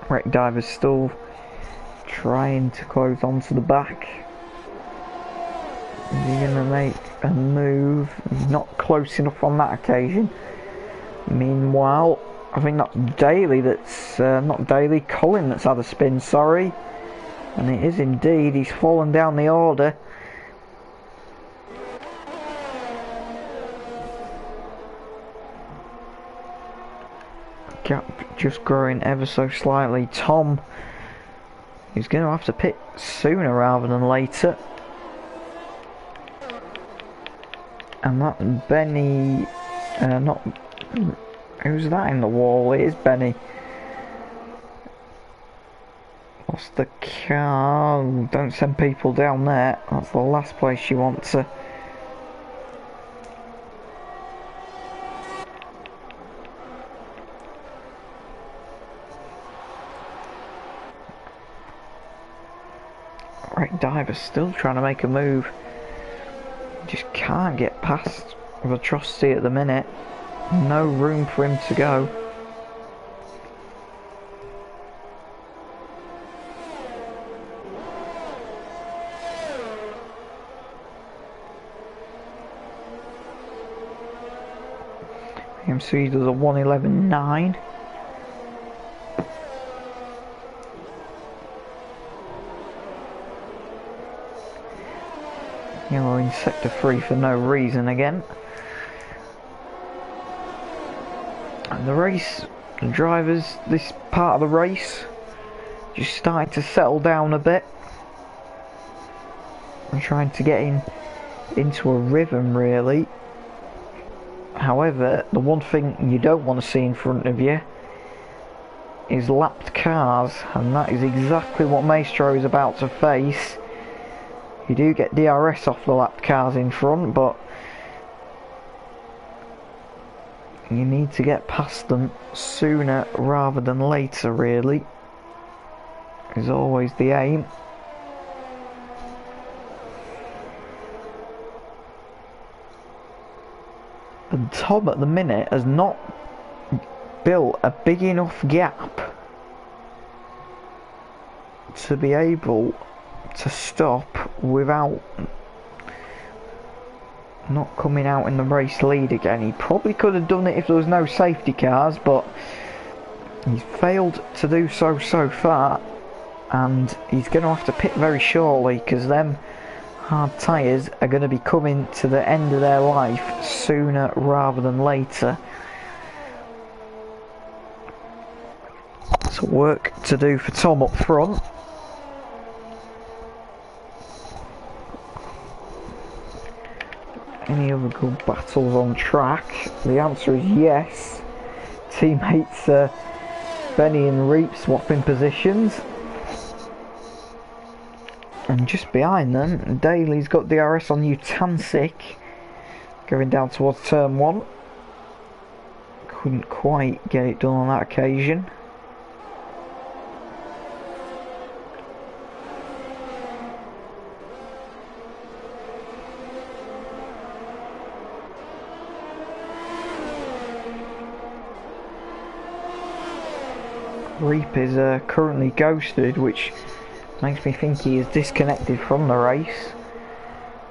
Wreck Diver's still trying to close onto the back. Is he going to make a move? He's not close enough on that occasion. Meanwhile, I think that's Daly that's, not Daly, Colin that's had a spin, sorry. And it is indeed, he's fallen down the order. Gap just growing ever so slightly. Tom is going to have to pit sooner rather than later. And that Benny, not, who's that in the wall? It is Benny. Lost the car. Don't send people down there. That's the last place you want to. Right, Diver's still trying to make a move. Just can't get past the Atrocity at the minute. No room for him to go. MC does a 1:11.9. Yellow in sector 3 for no reason again. And the race, the drivers, this part of the race, just starting to settle down a bit. And trying to get into a rhythm really. However, the one thing you don't want to see in front of you is lapped cars, and that is exactly what Maestro is about to face. You do get DRS off the lapped cars in front, but you need to get past them sooner rather than later, really, is always the aim. And Tom at the minute has not built a big enough gap to be able to stop without not coming out in the race lead again. He probably could have done it if there was no safety cars, but he's failed to do so far, and he's going to have to pit very shortly because them hard tyres are going to be coming to the end of their life sooner rather than later. So work to do for Tom up front. Any other good battles on track? The answer is yes. Teammates Benny and Reap swapping positions. And just behind them, Daly's got DRS on Utancic, going down towards turn 1. Couldn't quite get it done on that occasion. Reap is currently ghosted, which makes me think he is disconnected from the race.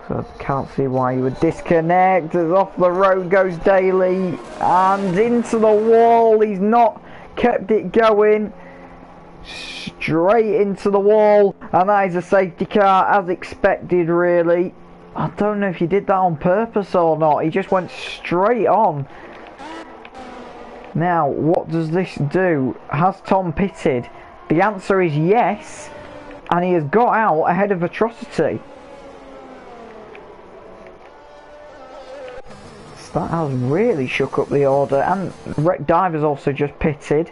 So I can't see why he would disconnect. As off the road goes Daly and into the wall. He's not kept it going. Straight into the wall, and that is a safety car as expected, really. I don't know if he did that on purpose or not. He just went straight on. Now, what does this do? Has Tom pitted? The answer is yes. And he has got out ahead of Atrocity. So that has really shook up the order. And Wreck Diver's also just pitted.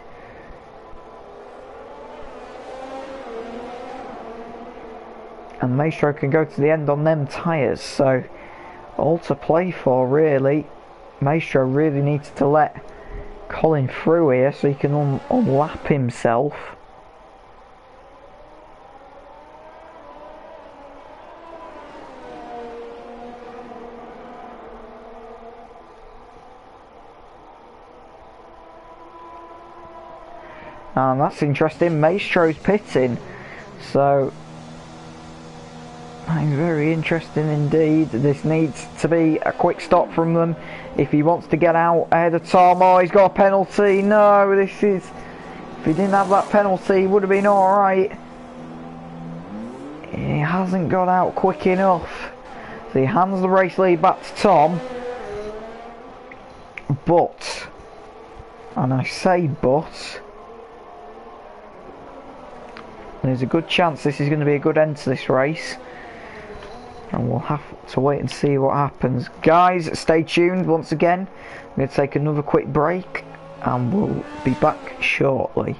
And Maestro can go to the end on them tyres. So, all to play for, really. Maestro really needs to let Colin through here so he can unlap himself. And that's interesting, Maestro's pitting, so that is very interesting indeed. This needs to be a quick stop from them if he wants to get out ahead of Tom. Oh, he's got a penalty. No, this is... If he didn't have that penalty, he would have been alright. He hasn't got out quick enough. So he hands the race lead back to Tom. But, and I say but, there's a good chance this is going to be a good end to this race. And we'll have to wait and see what happens. Guys, stay tuned once again. I'm going to take another quick break and we'll be back shortly.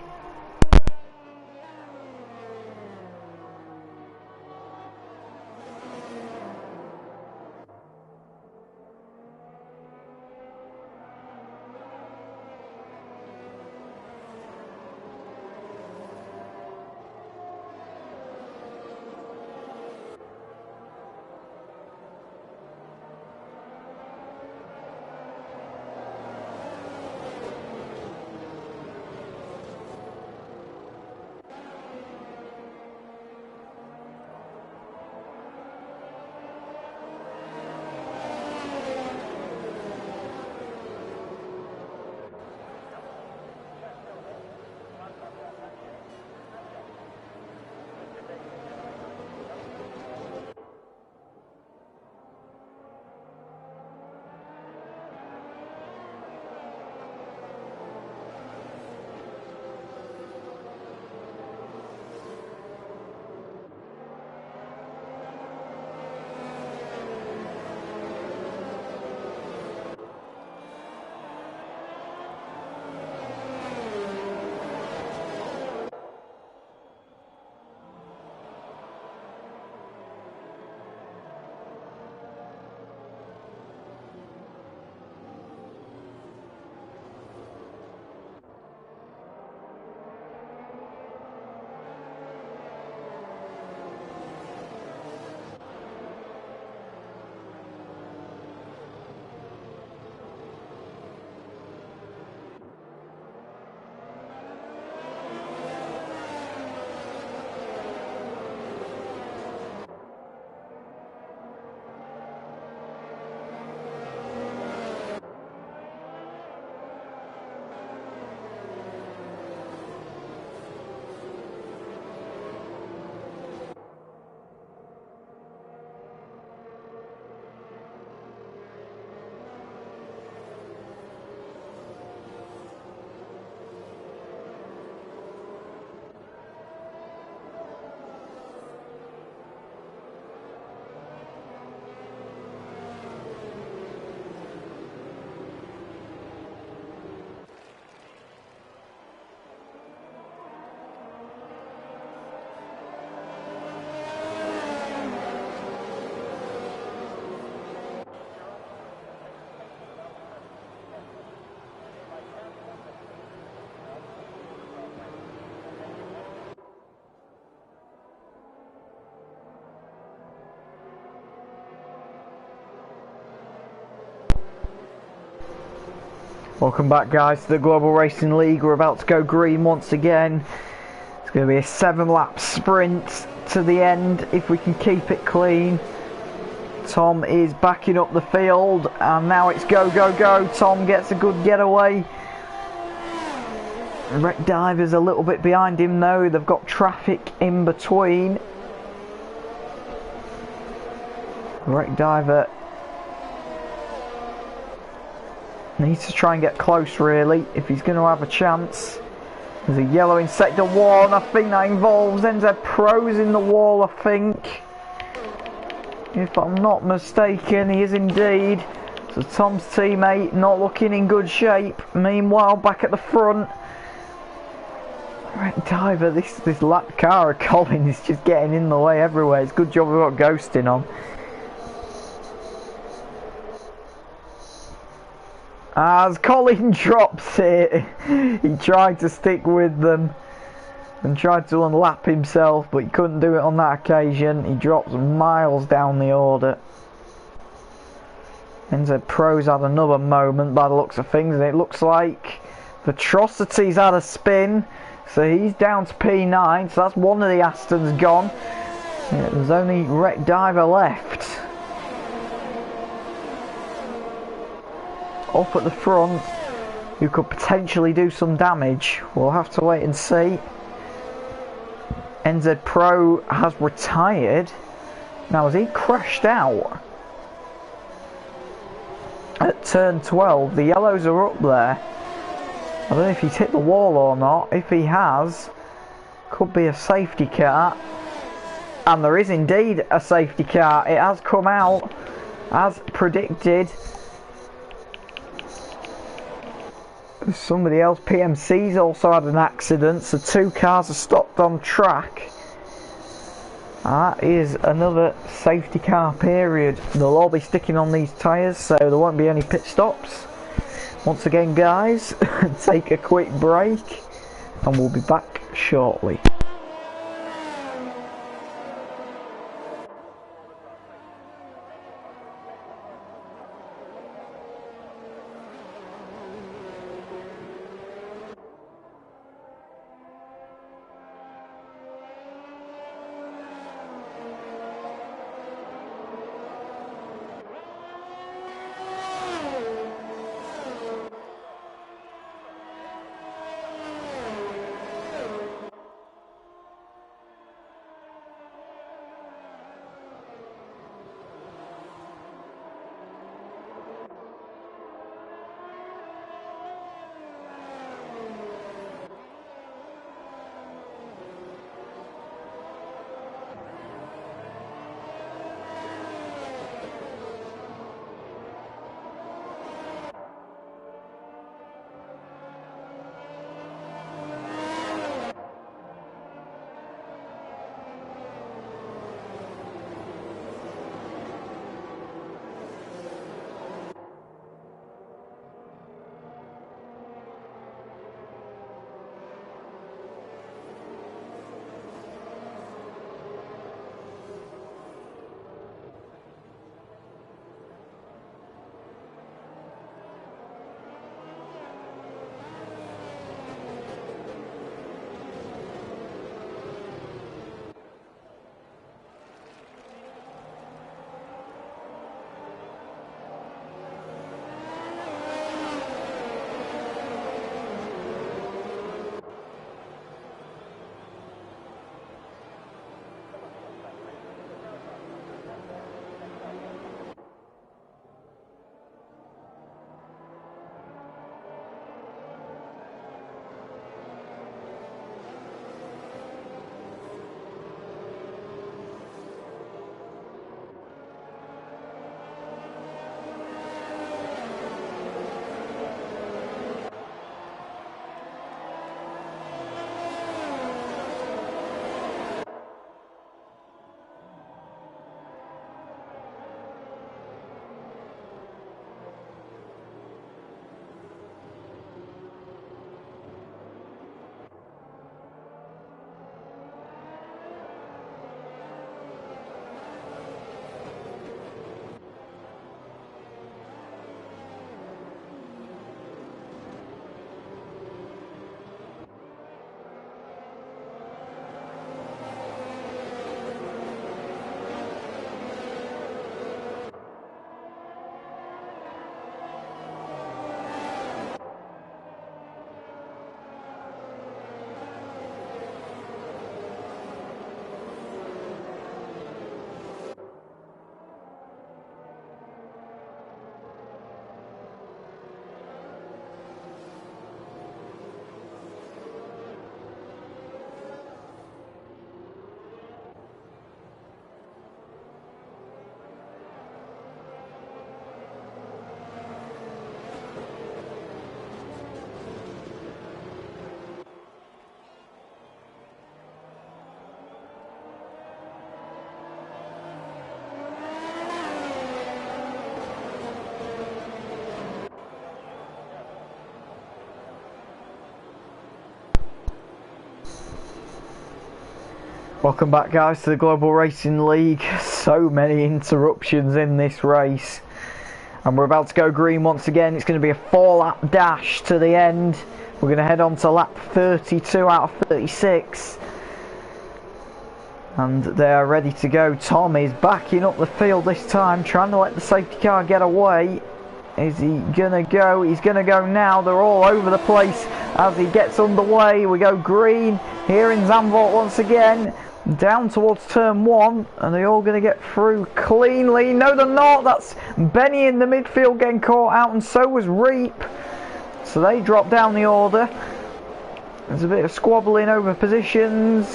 Welcome back, guys, to the Global Racing League. We're about to go green once again. It's going to be a 7-lap sprint to the end if we can keep it clean. Tom is backing up the field, and now it's go, go, go. Tom gets a good getaway. Wreck Diver's a little bit behind him though. They've got traffic in between. Wreck Diver needs to try and get close, really, if he's going to have a chance. There's a yellow in sector 1. I think that involves NZ Pros in the wall, I think. If I'm not mistaken, he is indeed. So Tom's teammate not looking in good shape. Meanwhile, back at the front, Wreck Diver, this lap car of Colin is just getting in the way everywhere. It's a good job we've got ghosting on. As Colin drops it, he tried to stick with them and tried to unlap himself, but he couldn't do it on that occasion. He drops miles down the order. NZ Pros had another moment by the looks of things, and it looks like Atrocity's had a spin, so he's down to P9, so that's one of the Astons gone. Yeah, there's only Wreck Diver left. Up at the front, who could potentially do some damage. We'll have to wait and see. NZ Pro has retired. Now, has he crashed out at turn 12? The yellows are up there. I don't know if he's hit the wall or not. If he has, could be a safety car. And there is indeed a safety car. It has come out as predicted. Somebody else, PMC's also had an accident, so 2 cars are stopped on track. That is another safety car period. They'll all be sticking on these tyres, so there won't be any pit stops. Once again, guys, take a quick break and we'll be back shortly. Welcome back, guys, to the Global Racing League. So many interruptions in this race, and we're about to go green once again. It's going to be a 4-lap dash to the end. We're going to head on to lap 32 out of 36, and they are ready to go. Tom is backing up the field this time, trying to let the safety car get away. Is he going to go? He's going to go now. They're all over the place as he gets underway. We go green here in Zandvoort once again, down towards turn 1, and they're all going to get through cleanly. No, they're not. That's Benny in the midfield getting caught out, and so was Reap. So they drop down the order. There's a bit of squabbling over positions.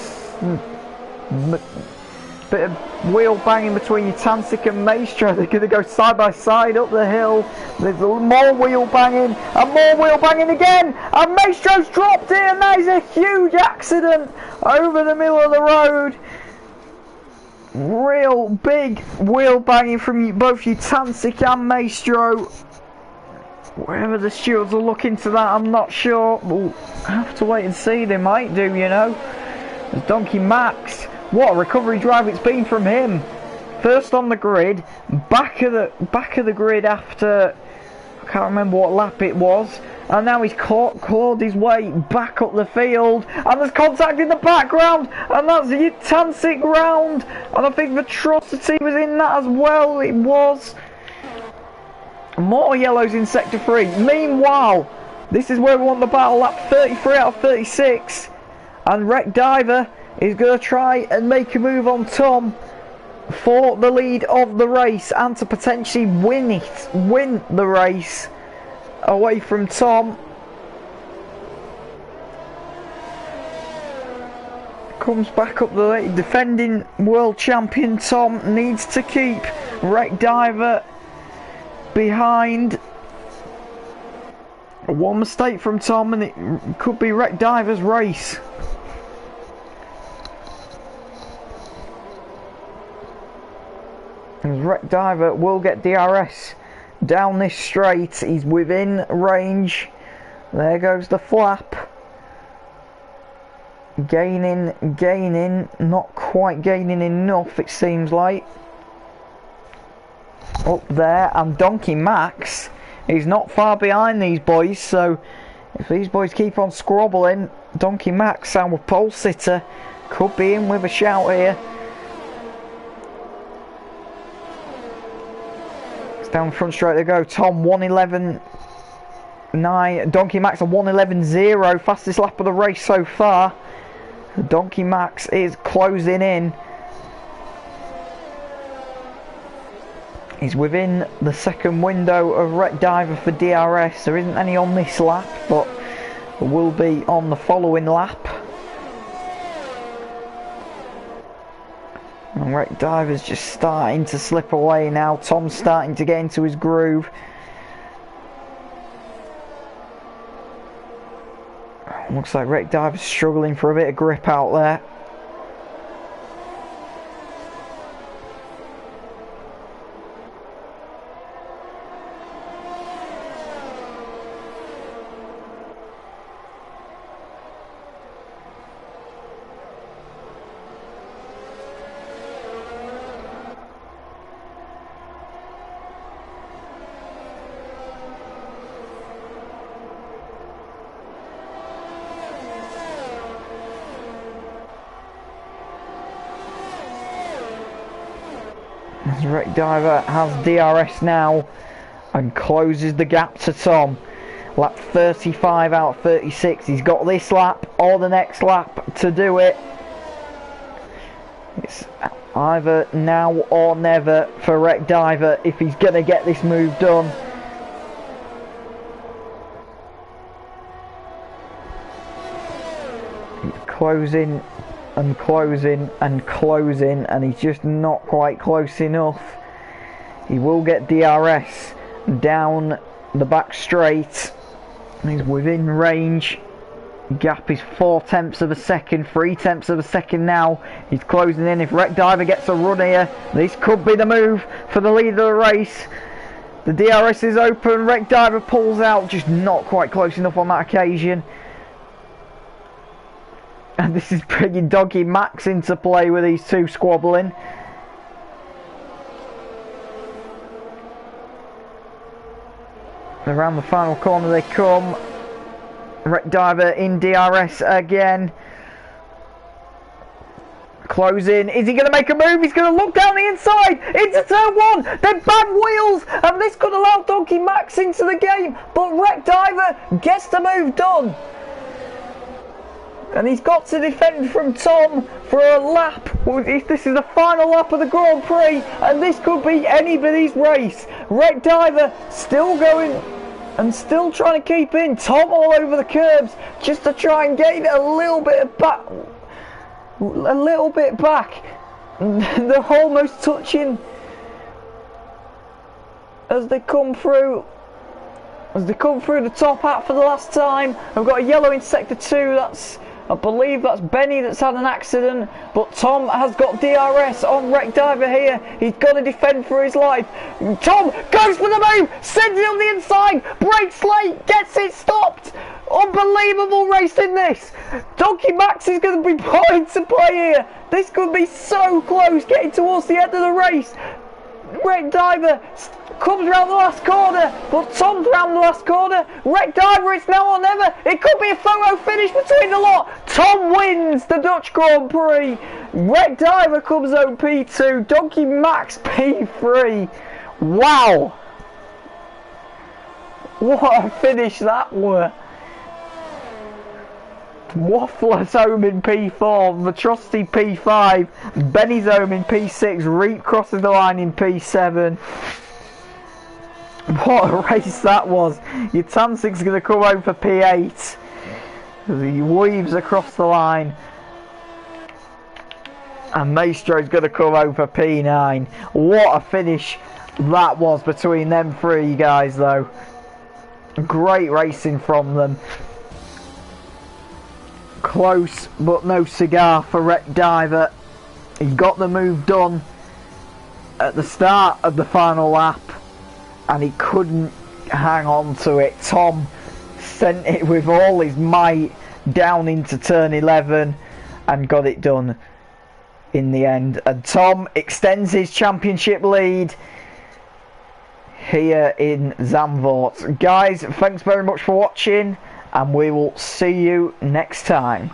Bit of wheel banging between Tansik and Maestro. They're going to go side by side up the hill. There's more wheel banging and more wheel banging again. And Maestro's dropped it, and that is a huge accident over the middle of the road. Real big wheel banging from both Tansik and Maestro. Whether the stewards will look into that, I'm not sure. We'll have to wait and see. They might do, you know. There's Donkey Max. What a recovery drive it's been from him. First on the grid, back of the grid after, I can't remember what lap it was, and now he's clawed his way back up the field, and there's contact in the background, and that's your Tansik round, and I think Atrocity was in that as well. It was. More yellows in sector 3. Meanwhile, this is where we want the battle, lap 33 out of 36, and Wreck Diver is going to try and make a move on Tom for the lead of the race, and to potentially win the race away from Tom. Comes back up the lane. Defending world champion Tom needs to keep Wreck Diver behind. One mistake from Tom and it could be Wreck Diver's race. Wreck Diver will get DRS down this straight. He's within range. There goes the flap. Gaining, not quite gaining enough, it seems like. Up there, and Donkey Max is not far behind these boys, so if these boys keep on squabbling, Donkey Max, our pole sitter, could be in with a shout here. Down front straight they go. Tom 1:11.9. Donkey Max a 1:11.0. Fastest lap of the race so far. Donkey Max is closing in. He's within the second window of Wreck Diver for DRS. There isn't any on this lap, but there will be on the following lap. And Wreck Diver's just starting to slip away now. Tom's starting to get into his groove. Looks like Wreck Diver's struggling for a bit of grip out there. Wreck Diver has DRS now and closes the gap to Tom. Lap 35 out of 36. He's got this lap or the next lap to do it. It's either now or never for Wreck Diver if he's going to get this move done. He's closing and closing and closing, and he's just not quite close enough. He will get DRS down the back straight. He's within range. Gap is 0.4 of a second, 0.3 of a second now. He's closing in. If Wreck Diver gets a run here, this could be the move for the lead of the race. The DRS is open. Wreck Diver pulls out, just not quite close enough on that occasion. And this is bringing Doggy Max into play with these two squabbling. Around the final corner they come. Wreck Diver in DRS again. Closing. Is he going to make a move? He's going to look down the inside into turn one. They're bad wheels, and this could allow Donkey Max into the game. But Wreck Diver gets the move done. And he's got to defend from Tom for a lap. This is the final lap of the Grand Prix, and this could be anybody's race. Wreck Diver still going and still trying to keep in. Tom all over the curbs just to try and gain a little bit back. They're almost touching as they come through. As they come through the top hat for the last time. I've got a yellow in sector 2. I believe that's Benny that's had an accident, but Tom has got DRS on Wreck Diver here. He's got to defend for his life. Tom goes for the move, sends it on the inside, breaks late, gets it stopped. Unbelievable race in this. Donkey Max is going to be put into play here. This could be so close, getting towards the end of the race. Wreck Diver comes round the last corner, but Tom's round the last corner. Wreck Diver, it's now or never. It could be a photo finish between the lot. Tom wins the Dutch Grand Prix. Wreck Diver comes home P2. Donkey Max P3. Wow. What a finish that were. Waffler's home in P4, the trusty P5, Benny's home in P6, Reap crosses the line in P7. What a race that was. Your Tansik's going to come home for P8 as he weaves across the line. And Maestro's going to come home for P9. What a finish that was between them three guys though. Great racing from them. Close but no cigar for Wreck Diver. He got the move done at the start of the final lap and he couldn't hang on to it. Tom sent it with all his might down into turn 11 and got it done in the end. And Tom extends his championship lead here in Zandvoort. Guys, thanks very much for watching, and we will see you next time.